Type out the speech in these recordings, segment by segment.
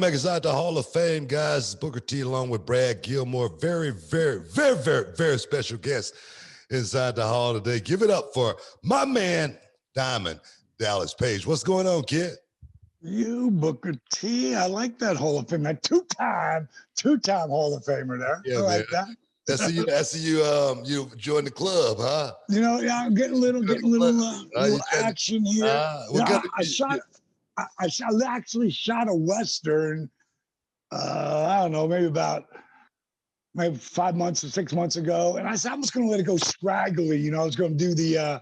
Inside the Hall of Fame, guys. Booker T along with Brad Gilmore. Very, very, very, very, very special guest inside the hall today. Give it up for my man, Diamond Dallas Page. What's going on, kid? You, Booker T. I like that Hall of Fame. That two-time Hall of Famer there. Yeah, I like man. that. I see you joined the club, huh? You know, yeah, I'm getting a little action here. I actually shot a Western, I don't know, maybe 5 months or 6 months ago. And I said, I'm just going to let it go scraggly. You know, I was going to do the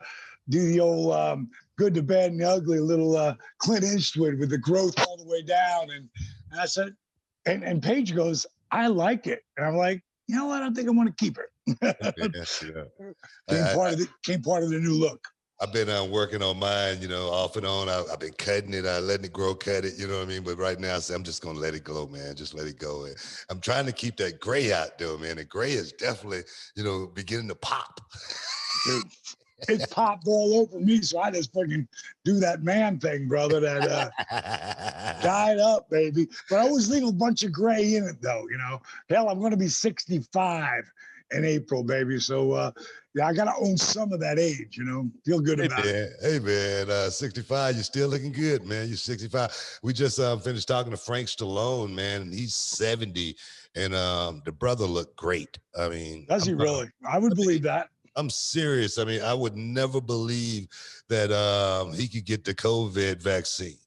old good, the bad, and the ugly, little Clint Eastwood with the growth all the way down. And I said, and Paige goes, I like it. And I'm like, you know what? I think I want to keep it. Came part of the new look. I've been working on mine, you know, off and on. I've been cutting it, letting it grow, cut it, you know what I mean? But right now, I'm just going to let it go, man. Just let it go. I'm trying to keep that gray out, though, man. The gray is definitely, you know, beginning to pop. Dude, it's popped all over me, so I just fucking do that man thing, brother, that dyed up, baby. But I always leave a bunch of gray in it, though, you know. Hell, I'm going to be 65 in April, baby. So, yeah, I got to own some of that age, you know. Feel good about it. Hey, man, 65, you're still looking good, man. You're 65. We just finished talking to Frank Stallone, man, and he's 70, and the brother looked great. I mean. Does he really? I would believe that. I'm serious. I mean, I would never believe that he could get the COVID vaccine.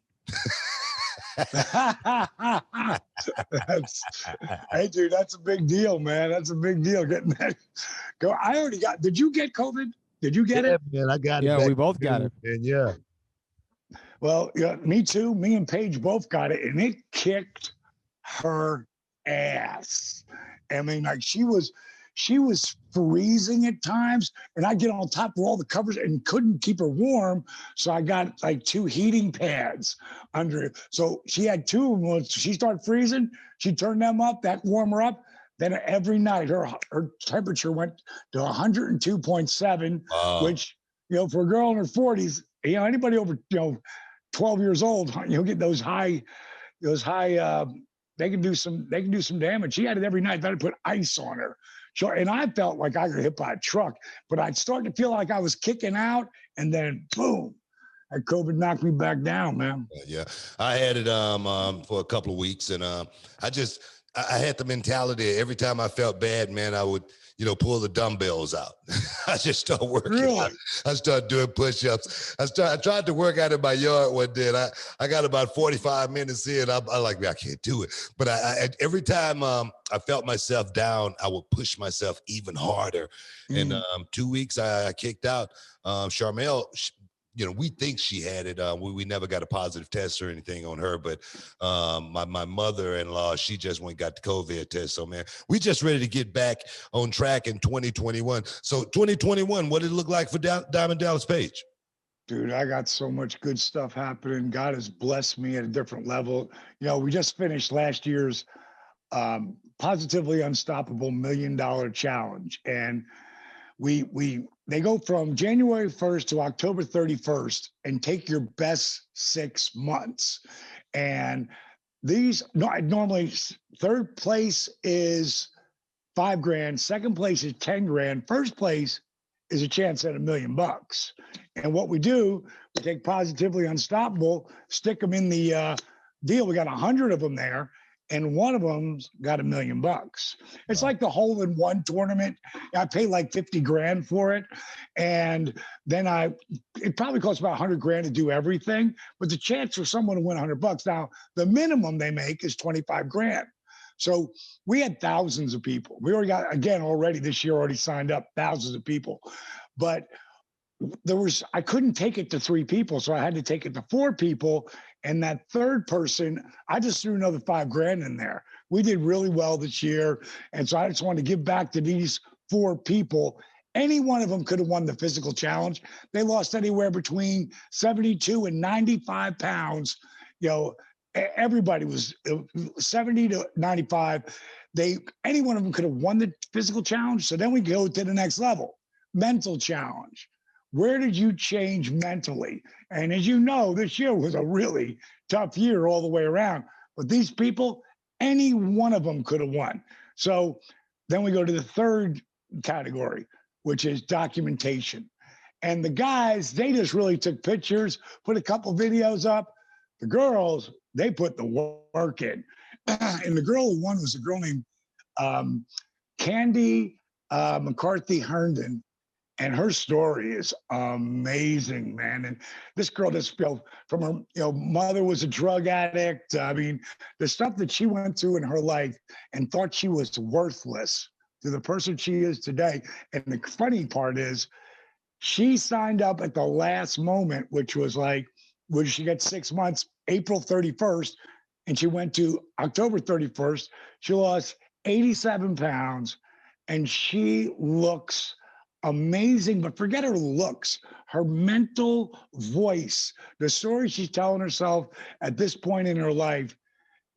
Hey, dude, that's a big deal, man. That's a big deal getting that. I already got. Did you get COVID? Did you get it? Man, I got it. Yeah, we both got it. And yeah. Well, yeah, me too. Me and Paige both got it, and it kicked her ass. I mean, like she was freezing at times, and I get on top of all the covers and couldn't keep her warm. So I got like 2 heating pads under it. So she had 2 of them. When she started freezing, she turned them up, that warm her up. Then every night her temperature went to 102.7, which, you know, for a girl in her 40s, you know, anybody over, you know, 12 years old, you'll get those high, they can do some damage. She had it every night. Then I put ice on her. Sure, and I felt like I got hit by a truck, but I'd start to feel like I was kicking out, and then boom, that COVID knocked me back down, man. Yeah, I had it for a couple of weeks, and I had the mentality every time I felt bad, man, I would, you know, pull the dumbbells out. I just started working. Really? I started doing push-ups. I tried to work out in my yard one day, and I got about 45 minutes in. I can't do it. But I every time I felt myself down, I would push myself even harder. And 2 weeks I kicked out. Charmel, you know, we think she had it. We never got a positive test or anything on her, but my mother-in-law, she just went and got the COVID test. So, man, we just ready to get back on track in 2021. So 2021, what did it look like for Diamond Dallas Page? Dude, I got so much good stuff happening. God has blessed me at a different level. You know, we just finished last year's Positively Unstoppable $1 Million Challenge. And they go from January 1st to October 31st and take your best 6 months. And normally third place is $5,000, second place is $10,000, first place is a chance at $1 million. And what we do, we take Positively Unstoppable, stick them in the deal. We got 100 of them there, and one of them's got $1 million. It's like the hole-in-one tournament. I paid like $50,000 for it, and then it probably costs about $100,000 to do everything. But the chance for someone to win $100 now, the minimum they make is $25,000. So we had thousands of people. We already got, again, already this year already signed up thousands of people, but I couldn't take it to 3 people, so I had to take it to 4 people. And that third person, I just threw another $5,000 in there. We did really well this year. And so I just wanted to give back to these 4 people. Any one of them could have won the physical challenge. They lost anywhere between 72 and 95 pounds. You know, everybody was 70 to 95. Any one of them could have won the physical challenge. So then we go to the next level, mental challenge. Where did you change mentally? And as you know, this year was a really tough year all the way around. But these people, any one of them could have won. So then we go to the third category, which is documentation. And the guys, they just really took pictures, put a couple videos up. The girls, they put the work in. And the girl who won was a girl named Candy McCarthy Herndon. And her story is amazing, man. And this girl, just from her, mother was a drug addict. I mean, the stuff that she went through in her life and thought she was worthless to the person she is today. And the funny part is, she signed up at the last moment, which was like, where she got 6 months, April 31st, and she went to October 31st. She lost 87 pounds, and she looks amazing. But forget her looks, her mental voice, the story she's telling herself at this point in her life,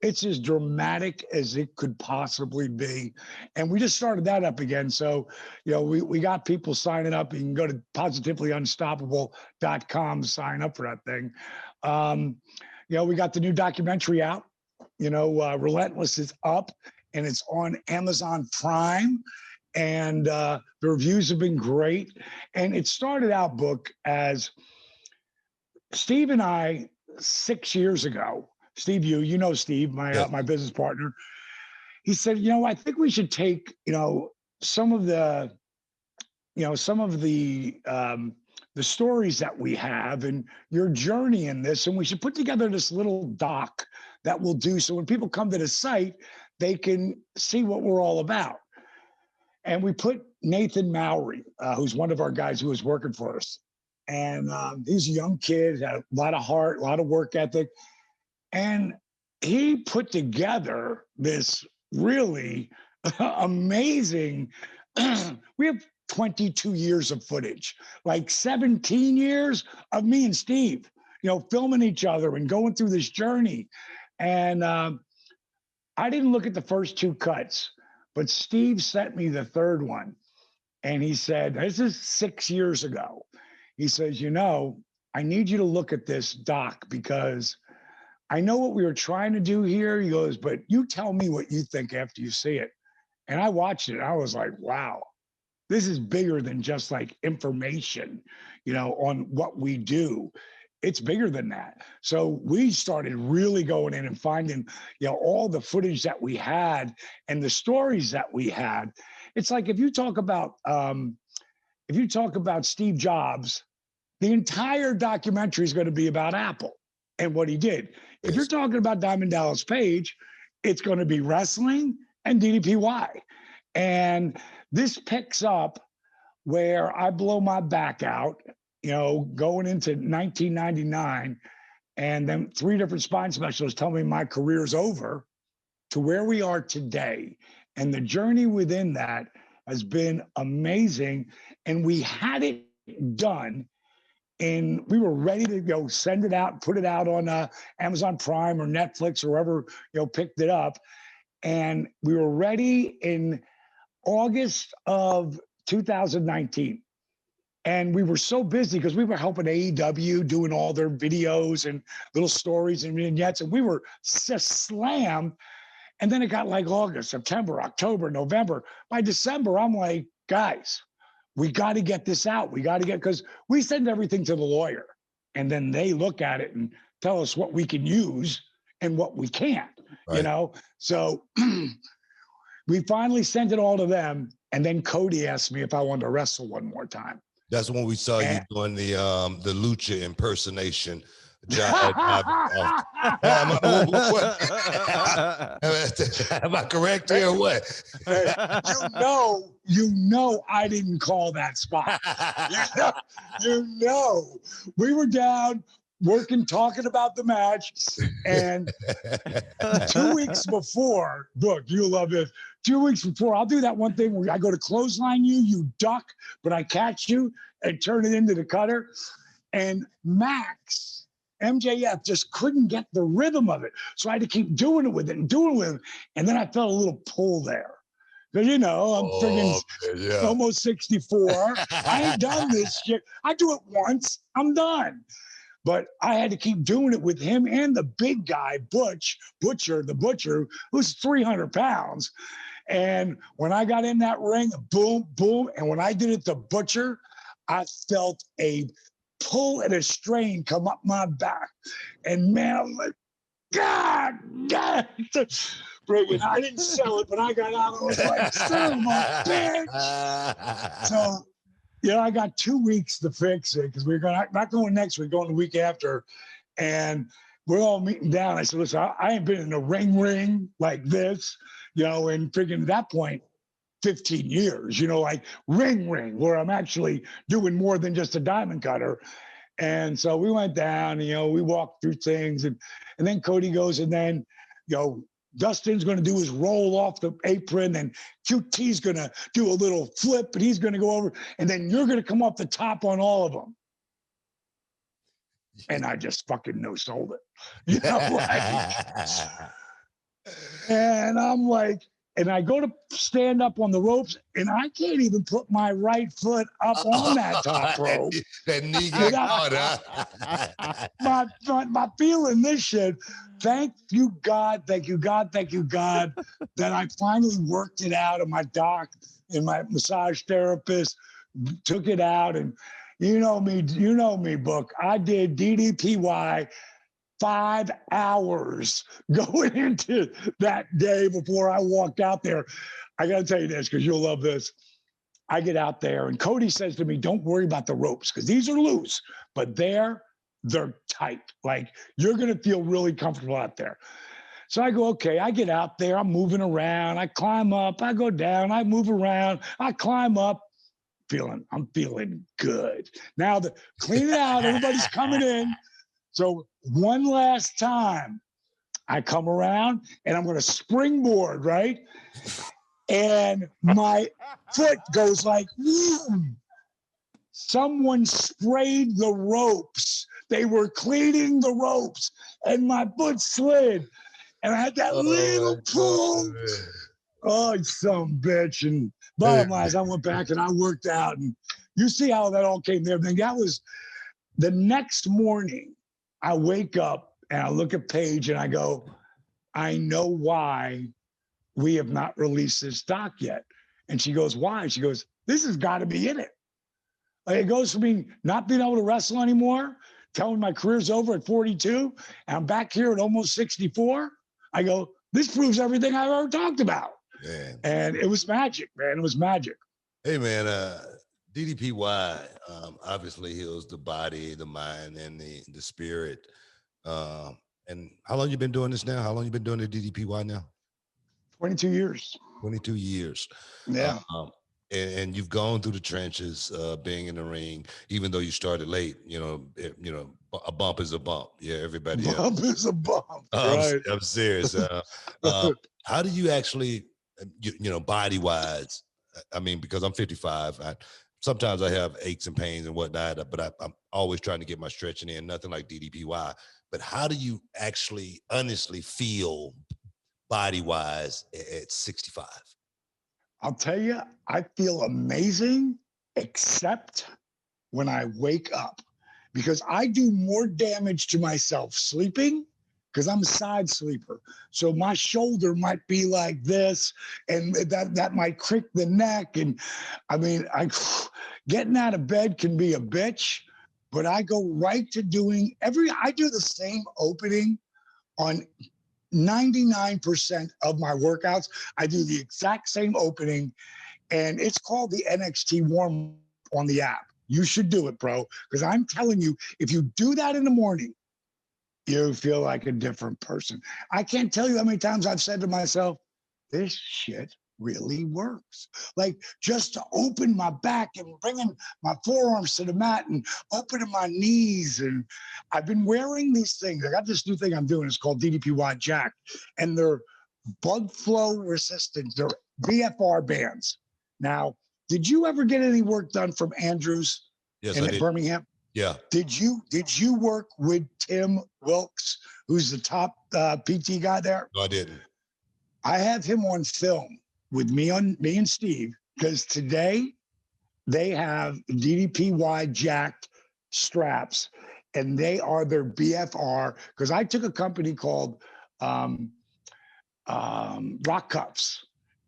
it's as dramatic as it could possibly be. And we just started that up again. So, we got people signing up. You can go to positivelyunstoppable.com to sign up for that thing. We got the new documentary out. Relentless is up, and it's on Amazon Prime. And the reviews have been great. And it started out, Book, as Steve and I 6 years ago. Steve, you know Steve, my business partner. He said, I think we should take, some of the stories that we have and your journey in this, and we should put together this little doc that we'll do so when people come to the site, they can see what we're all about. And we put Nathan Mowry, who's one of our guys who was working for us. And he's a young kid, had a lot of heart, a lot of work ethic. And he put together this really amazing, we have 22 years of footage, like 17 years of me and Steve, filming each other and going through this journey. And I didn't look at the first two cuts, but Steve sent me the third one. And he said, this is 6 years ago. He says, I need you to look at this doc because I know what we were trying to do here. He goes, but you tell me what you think after you see it. And I watched it. And I was like, wow, this is bigger than just like information, on what we do. It's bigger than that. So we started really going in and finding, all the footage that we had and the stories that we had. It's like if you talk about Steve Jobs, the entire documentary is going to be about Apple and what he did. If you're talking about Diamond Dallas Page, it's going to be wrestling and DDPY. And this picks up where I blow my back out, going into 1999, and then 3 different spine specialists tell me my career's over, to where we are today. And the journey within that has been amazing. And we had it done. And we were ready to go send it out, put it out on Amazon Prime or Netflix or whoever, picked it up. And we were ready in August of 2019. And we were so busy because we were helping AEW doing all their videos and little stories and vignettes. And we were just slammed. And then it got like August, September, October, November. By December, I'm like, guys, we got to get this out. Because we send everything to the lawyer and then they look at it and tell us what we can use and what we can't, right. So we finally sent it all to them. And then Cody asked me if I wanted to wrestle one more time. That's when we saw you doing the Lucha impersonation. Am I correct here or what? I didn't call that spot. We were down working, talking about the match, and 2 weeks before, Book, you love this. 2 weeks before, I'll do that one thing where I go to clothesline you duck, but I catch you and turn it into the cutter. And Max, MJF, just couldn't get the rhythm of it. So I had to keep doing it with it. And then I felt a little pull there. Because, I'm almost 64. I ain't done this shit. I do it once, I'm done. But I had to keep doing it with him and the big guy, the butcher, who's 300 pounds. And when I got in that ring, boom, boom. And when I did it to Butcher, I felt a pull and a strain come up my back. And man, I'm like, God, God. Friggin', I didn't sell it, but I got out. I was like, son of a bitch. So, I got 2 weeks to fix it because we're not going next week, going the week after. And we're all meeting down. I said, listen, I ain't been in a ring like this, and freaking at that point, 15 years, like ring, where I'm actually doing more than just a diamond cutter. And so we went down, we walked through things. And then Cody goes, and then, Dustin's going to do his roll off the apron, and QT's going to do a little flip, and he's going to go over, and then you're going to come off the top on all of them. And I just fucking no-sold it. And I'm like, and I go to stand up on the ropes, and I can't even put my right foot up on that top rope. That knee got caught, huh? My feeling this shit. Thank you, God, that I finally worked it out. And my doc and my massage therapist took it out. And you know me, Book. I did DDPY 5 hours going into that day before I walked out there. I got to tell you this because you'll love this. I get out there and Cody says to me, don't worry about the ropes because these are loose, but they're tight. Like you're going to feel really comfortable out there. So I go, okay, I get out there. I'm moving around. I climb up. I go down. I move around. I climb up. I'm feeling good. Now clean it out. Everybody's coming in. So one last time, I come around and I'm going to springboard, right? And my foot goes like, whoom. Someone sprayed the ropes. They were cleaning the ropes and my foot slid. And I had that little pull. Oh, some bitch. And bottom line is I went back and I worked out. And you see how that all came there. Then that was the next morning. I wake up and I look at Paige and I go, I know why we have not released this doc yet. And she goes, why? She goes, this has got to be in it. Like it goes from me not being able to wrestle anymore, telling my career's over at 42, and I'm back here at almost 64. I go, this proves everything I've ever talked about. Man. And it was magic, man. It was magic. Hey, man, DDPY obviously heals the body, the mind, and the spirit. And how long you been doing this now? How long you been doing the DDPY now? 22 years. 22 years. Yeah. And you've gone through the trenches, being in the ring, even though you started late. A bump is a bump. Yeah, everybody. Bump is a bump. Right. I'm serious. How do you actually, body wise? I mean, because I'm 55. Sometimes I have aches and pains and whatnot, but I'm always trying to get my stretching in. Nothing like DDPY. But how do you actually, honestly feel body wise at 65? I'll tell you, I feel amazing, except when I wake up, because I do more damage to myself sleeping because I'm a side sleeper. So my shoulder might be like this, and that might crick the neck. And I mean, getting out of bed can be a bitch, but I go right to doing I do the same opening on 99% of my workouts. I do the exact same opening, and it's called the NXT warm on the app. You should do it, bro, because I'm telling you, if you do that in the morning, you feel like a different person. I can't tell you how many times I've said to myself, this shit really works. Like just to open my back and bringing my forearms to the mat and opening my knees. And I've been wearing these things. I got this new thing I'm doing. It's called DDPY Jack, and they're blood flow resistant. They're BFR bands. Now, did you ever get any work done from Andrews in Birmingham? Yeah. Did you work with Tim Wilkes, who's the top PT guy there? No, I didn't. I have him on film with me and Steve, because today they have DDPY jacked straps, and they are their BFR. Because I took a company called um, Rock Cuffs,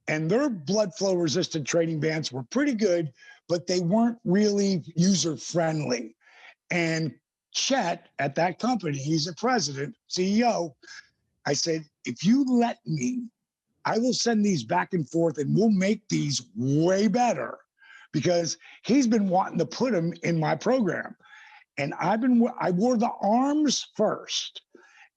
and their blood flow resistant training bands were pretty good, but they weren't really user friendly. And Chet at that company, he's the president, CEO. I said, if you let me, I will send these back and forth and we'll make these way better, because he's been wanting to put them in my program. And I wore the arms first,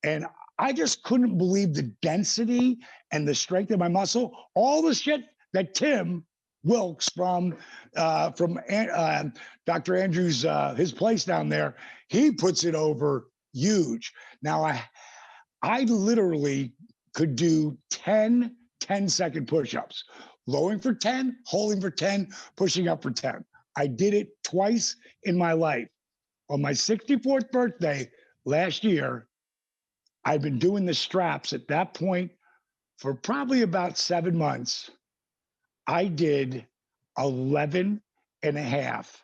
and I just couldn't believe the density and the strength of my muscle. All the shit that Tim Wilkes from Dr. Andrews, his place down there, he puts it over huge. Now I literally could do 10-second push-ups, lowering for 10, holding for 10, pushing up for 10. I did it twice in my life. On my 64th birthday last year, I've been doing the straps at that point for probably about 7 months. I did 11 and a half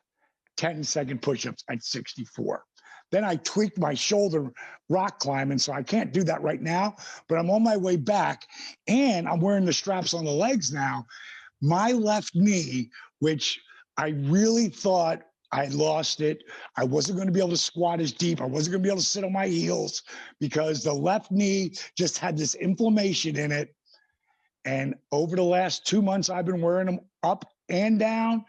10-second push-ups at 64. Then I tweaked my shoulder rock climbing, so I can't do that right now, but I'm on my way back, and I'm wearing the straps on the legs now. My left knee, which I really thought I lost it. I wasn't going to be able to squat as deep. I wasn't going to be able to sit on my heels because the left knee just had this inflammation in it. And over the last 2 months, I've been wearing them up and down.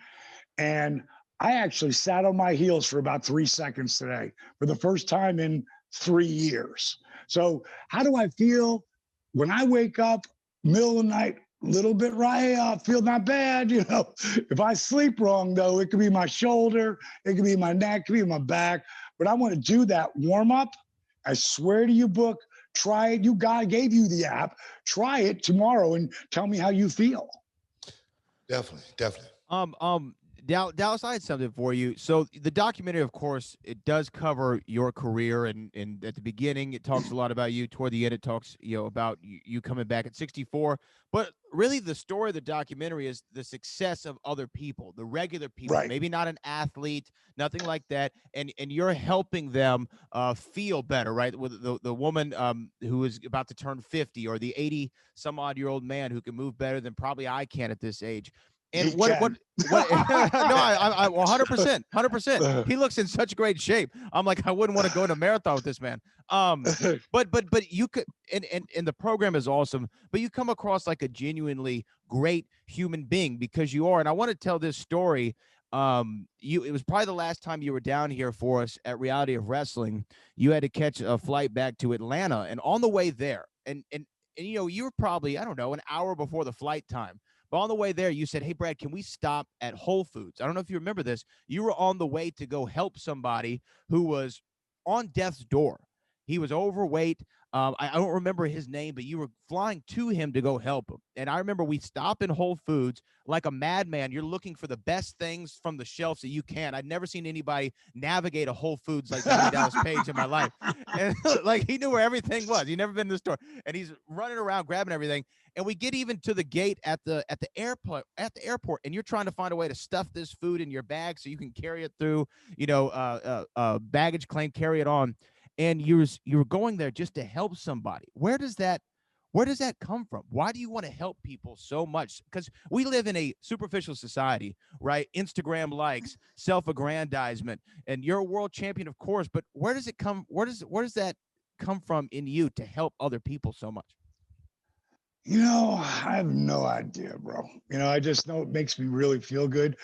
And I actually sat on my heels for about 3 seconds today for the first time in 3 years. So how do I feel when I wake up middle of the night? Little bit right, I feel not bad, you know. If I sleep wrong, though, it could be my shoulder, it could be my neck, it could be my back. But I want to do that warm up. I swear to you, Book, try it. God gave you the app. Try it tomorrow and tell me how you feel. Definitely. Dallas, I had something for you. So the documentary, of course, it does cover your career, and at the beginning, it talks a lot about you. Toward the end, it talks about you coming back at 64. But really, the story of the documentary is the success of other people, the regular people, Right. maybe not an athlete, nothing like that, and you're helping them feel better, right? With the woman who is about to turn 50, or the 80 some odd year old man who can move better than probably I can at this age. And what no, I 100%. He looks in such great shape. I'm like, I wouldn't want to go in a marathon with this man. But you could, and the program is awesome, but you come across like a genuinely great human being, because you are. And I want to tell this story. It was probably the last time you were down here for us at Reality of Wrestling. You had to catch a flight back to Atlanta, and on the way there, and you were probably, I don't know, an hour before the flight time. But on the way there, you said, hey, Brad, can we stop at Whole Foods? I don't know if you remember this. You were on the way to go help somebody who was on death's door. He was overweight. I don't remember his name, but you were flying to him to go help him. And I remember we stopped in Whole Foods like a madman. You're looking for the best things from the shelves that you can. I'd never seen anybody navigate a Whole Foods like Johnny Dallas Page in my life. And like, he knew where everything was. He'd never been in the store. And he's running around grabbing everything. And we get even to the gate at the airport, and you're trying to find a way to stuff this food in your bag so you can carry it through, baggage claim, carry it on. And you were going there just to help somebody. Where does that come from? Why do you want to help people so much? Because we live in a superficial society, right? Instagram likes, self-aggrandizement, and you're a world champion, of course. But where does it come? Where does that come from in you to help other people so much? I have no idea, bro. I just know it makes me really feel good.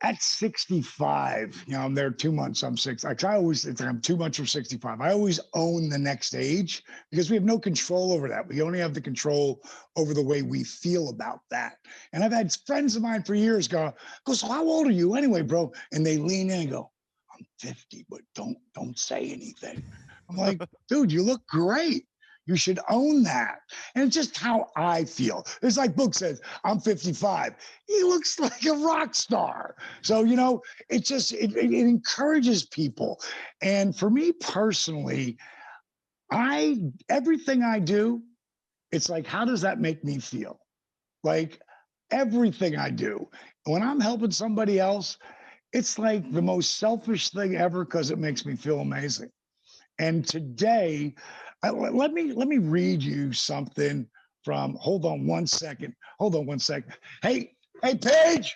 At 65, I'm there 2 months. I'm 6. I always think I'm 2 months from 65. I always own the next age because we have no control over that. We only have the control over the way we feel about that. And I've had friends of mine for years go, so how old are you anyway, bro? And they lean in and go, I'm 50, but don't say anything. I'm like, dude, you look great. You should own that. And it's just how I feel. It's like Book says, I'm 55. He looks like a rock star. So, it just, it encourages people. And for me personally, everything I do, it's like, how does that make me feel? Like everything I do, when I'm helping somebody else, it's like the most selfish thing ever because it makes me feel amazing. And today, let me read you something from. Hold on one second. Hold on one second. Hey, Paige.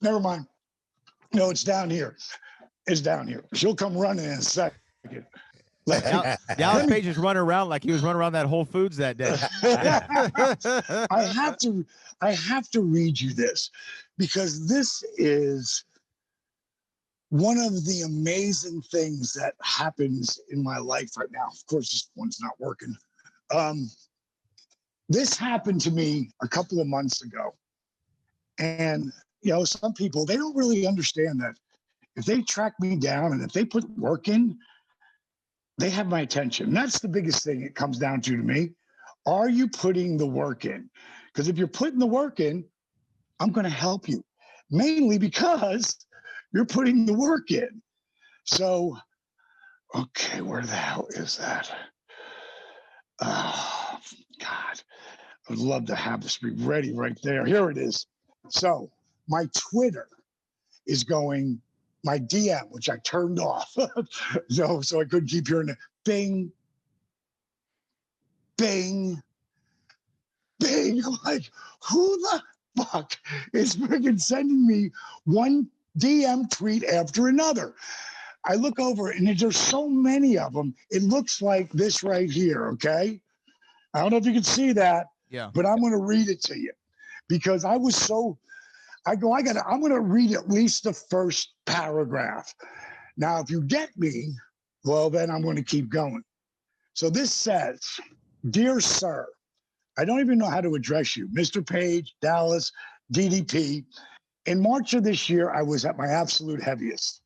Never mind. No, it's down here. It's down here. She'll come running in a second. Dallas Page is running around like he was running around that Whole Foods that day. I have to read you this because this is one of the amazing things that happens in my life right now. Of course, this one's not working. This happened to me a couple of months ago. And, some people, they don't really understand that if they track me down and if they put work in, they have my attention. And that's the biggest thing it comes down to me. Are you putting the work in? Because if you're putting the work in, I'm going to help you, mainly because you're putting the work in. So, okay, where the hell is that? Oh, God. I would love to have this be ready right there. Here it is. So, my Twitter is going, my DM, which I turned off, so I couldn't keep hearing it. Bing, bing, bing. I'm like, who the fuck is freaking sending me one DM tweet after another? I look over and there's so many of them. It looks like this right here, okay? I don't know if you can see that, but I'm going to read it to you because I was so, I'm going to read at least the first paragraph. Now, if you get me, well, then I'm going to keep going. So this says, Dear Sir, I don't even know how to address you. Mr. Page, Dallas, DDP. In March of this year, I was at my absolute heaviest.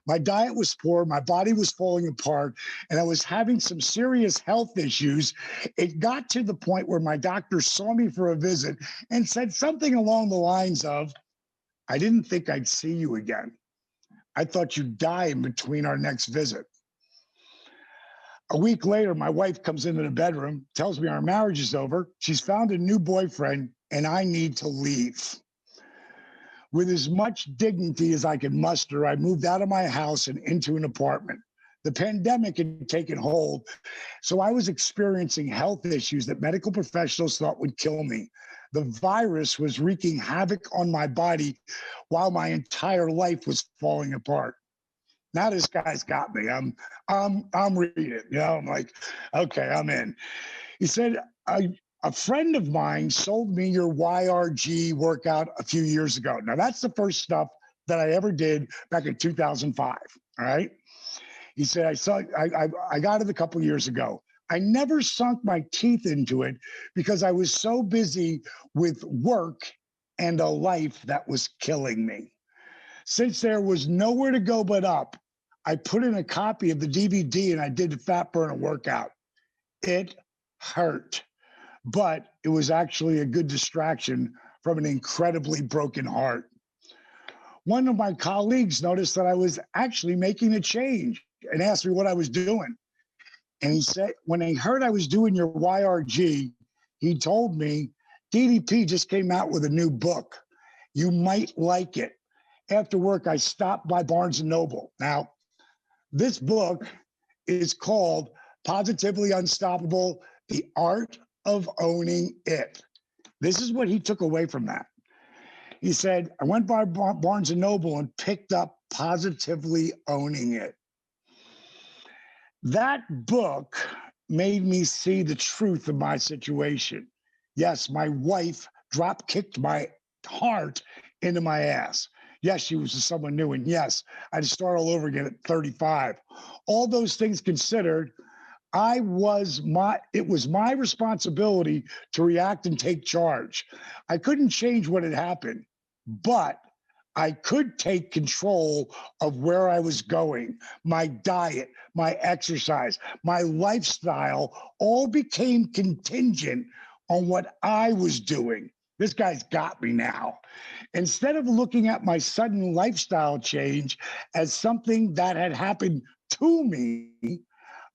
My diet was poor, my body was falling apart, and I was having some serious health issues. It got to the point where my doctor saw me for a visit and said something along the lines of, I didn't think I'd see you again. I thought you'd die in between our next visit. A week later, my wife comes into the bedroom, tells me our marriage is over. She's found a new boyfriend, and I need to leave. With as much dignity as I could muster, I moved out of my house and into an apartment. The pandemic had taken hold, so I was experiencing health issues that medical professionals thought would kill me. The virus was wreaking havoc on my body while my entire life was falling apart. Now this guy's got me. I'm reading. I'm like, okay, I'm in. He said, a friend of mine sold me your YRG workout a few years ago. Now that's the first stuff that I ever did back in 2005. All right. He said, I got it a couple years ago. I never sunk my teeth into it because I was so busy with work and a life that was killing me. Since there was nowhere to go but up, I put in a copy of the DVD and I did the fat burner workout. It hurt, but it was actually a good distraction from an incredibly broken heart. One of my colleagues noticed that I was actually making a change and asked me what I was doing. And he said, when he heard I was doing your YRG, he told me, DDP just came out with a new book. You might like it. After work, I stopped by Barnes & Noble. Now, this book is called Positively Unstoppable, The Art of Owning It. This is what he took away from that. He said, I went by Barnes & Noble and picked up Positively Owning It. That book made me see the truth of my situation. Yes, my wife drop kicked my heart into my ass. Yes, she was someone new. And yes, I had to start all over again at 35. All those things considered, it was my responsibility to react and take charge. I couldn't change what had happened, but I could take control of where I was going. My diet, my exercise, my lifestyle all became contingent on what I was doing. This guy's got me now. Instead of looking at my sudden lifestyle change as something that had happened to me,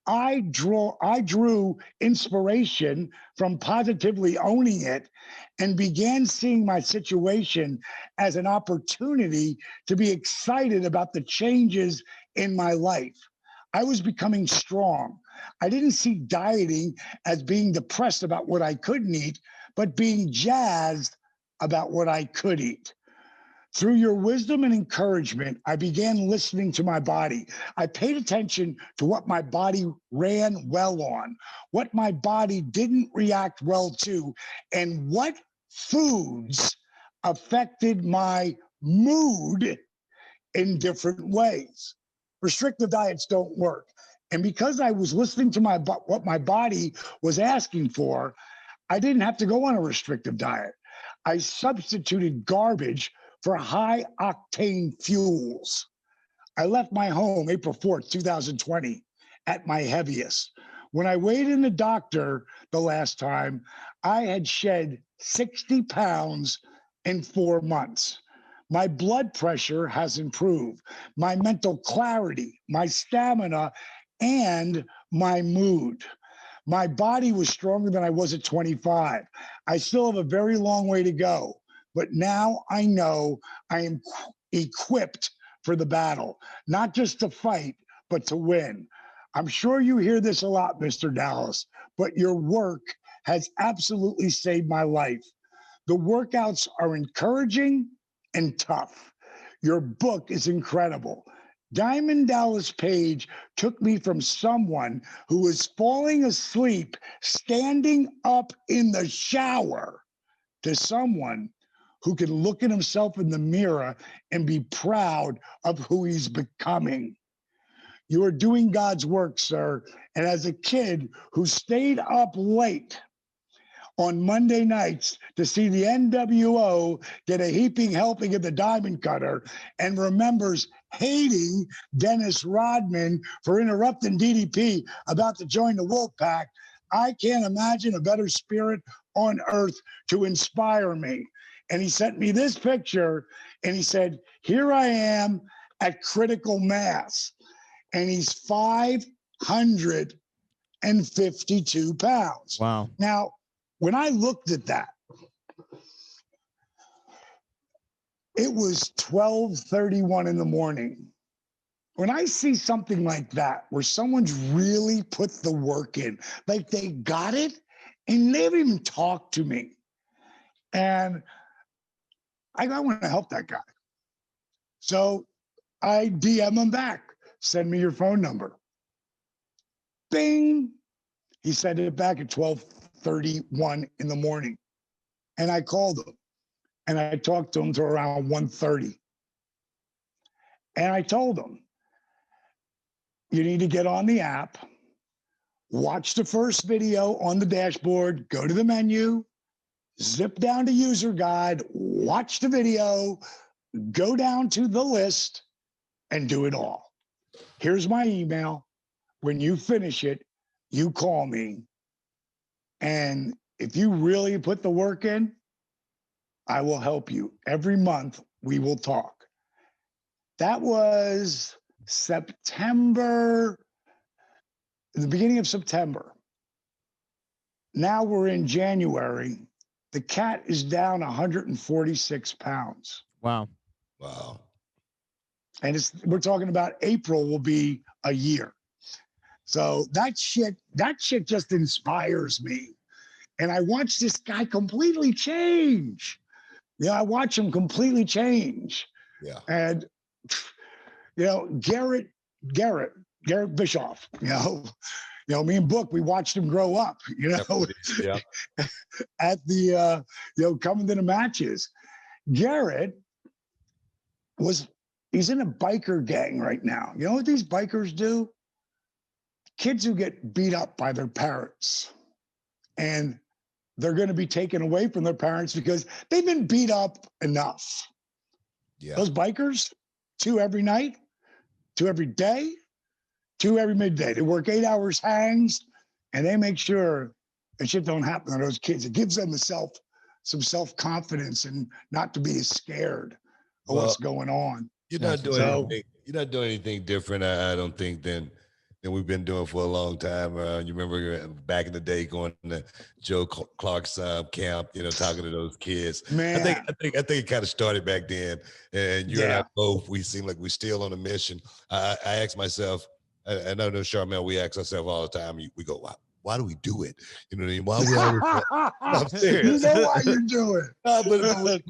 I drew inspiration from positively owning it and began seeing my situation as an opportunity to be excited about the changes in my life. I was becoming strong. I didn't see dieting as being depressed about what I couldn't eat, but being jazzed about what I could eat. Through your wisdom and encouragement, I began listening to my body. I paid attention to what my body ran well on, what my body didn't react well to, and what foods affected my mood in different ways. Restrictive diets don't work. And because I was listening to what my body was asking for, I didn't have to go on a restrictive diet. I substituted garbage for high octane fuels. I left my home April 4th, 2020, at my heaviest. When I weighed in the doctor the last time, I had shed 60 pounds in 4 months. My blood pressure has improved, my mental clarity, my stamina, and my mood. My body was stronger than I was at 25. I still have a very long way to go, but now I know I am equipped for the battle, not just to fight, but to win. I'm sure you hear this a lot, Mr. Dallas, but your work has absolutely saved my life. The workouts are encouraging and tough. Your book is incredible. Diamond Dallas Page took me from someone who was falling asleep, standing up in the shower, to someone who can look at himself in the mirror and be proud of who he's becoming. You are doing God's work, sir. And as a kid who stayed up late on Monday nights to see the NWO get a heaping helping of the Diamond Cutter and remembers hating Dennis Rodman for interrupting DDP about to join the Wolfpack, I can't imagine a better spirit on earth to inspire me. And he sent me this picture and he said, here I am at critical mass. And he's 552 pounds. Wow. Now, when I looked at that, it was 12:31 in the morning. When I see something like that, where someone's really put the work in, like they got it and they haven't even talked to me. And I want to help that guy. So I DM him back, send me your phone number. Bing. He sent it back at 12:31 in the morning. And I called him and I talked to him to around 1:30. And I told him, you need to get on the app, watch the first video on the dashboard, go to the menu, zip down to user guide, watch the video, go down to the list, and do it all. Here's my email. When you finish it, you call me. And if you really put the work in, I will help you. Every month, we will talk. That was September, the beginning of September. Now we're in January. The cat is down 146 pounds. Wow. Wow. And we're talking about April will be a year. So that shit just inspires me. And I watch this guy completely change. Yeah, I watch him completely change. Yeah. And Garrett Bischoff, me and Book, we watched him grow up, Yeah. at the coming to the matches. Garrett he's in a biker gang right now. You know what these bikers do? Kids who get beat up by their parents. And they're going to be taken away from their parents because they've been beat up enough. Yeah. Those bikers, 2 every night, 2 every day, 2 every midday. They work 8 hours hangs, and they make sure that shit don't happen to those kids. It gives them some self-confidence and not to be as scared of what's going on. You're not doing anything different, I don't think, than and we've been doing for a long time. You remember back in the day going to Joe Clark's camp, talking to those kids. Man. I think it kind of started back then. And you and I both, we seem like we're still on a mission. I ask myself, I know Charmel, we ask ourselves all the time. We go, why do we do it? You know what I mean? Why we always? I'm serious. You know why you do it. But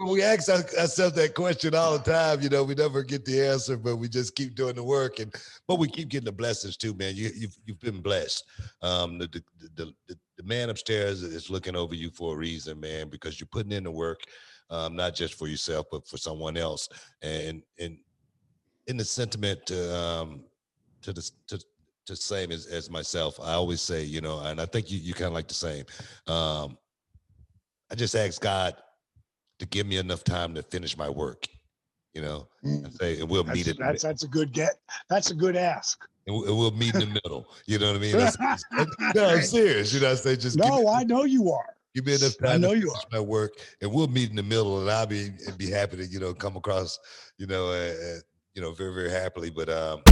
we ask ourselves that question all the time. We never get the answer, but we just keep doing the work, but we keep getting the blessings too, man. You've been blessed. The man upstairs is looking over you for a reason, man, because you're putting in the work, not just for yourself, but for someone else. And in the sentiment to same as myself, I always say, and I think you kind of like the same. I just ask God to give me enough time to finish my work, and say, and we'll meet it. That's a good get. That's a good ask. And we'll meet in the middle. You know what I mean? No, I'm serious. I say just. I know you are. Give me enough time to finish my work, and we'll meet in the middle, and I'll be happy to come across, very very happily. But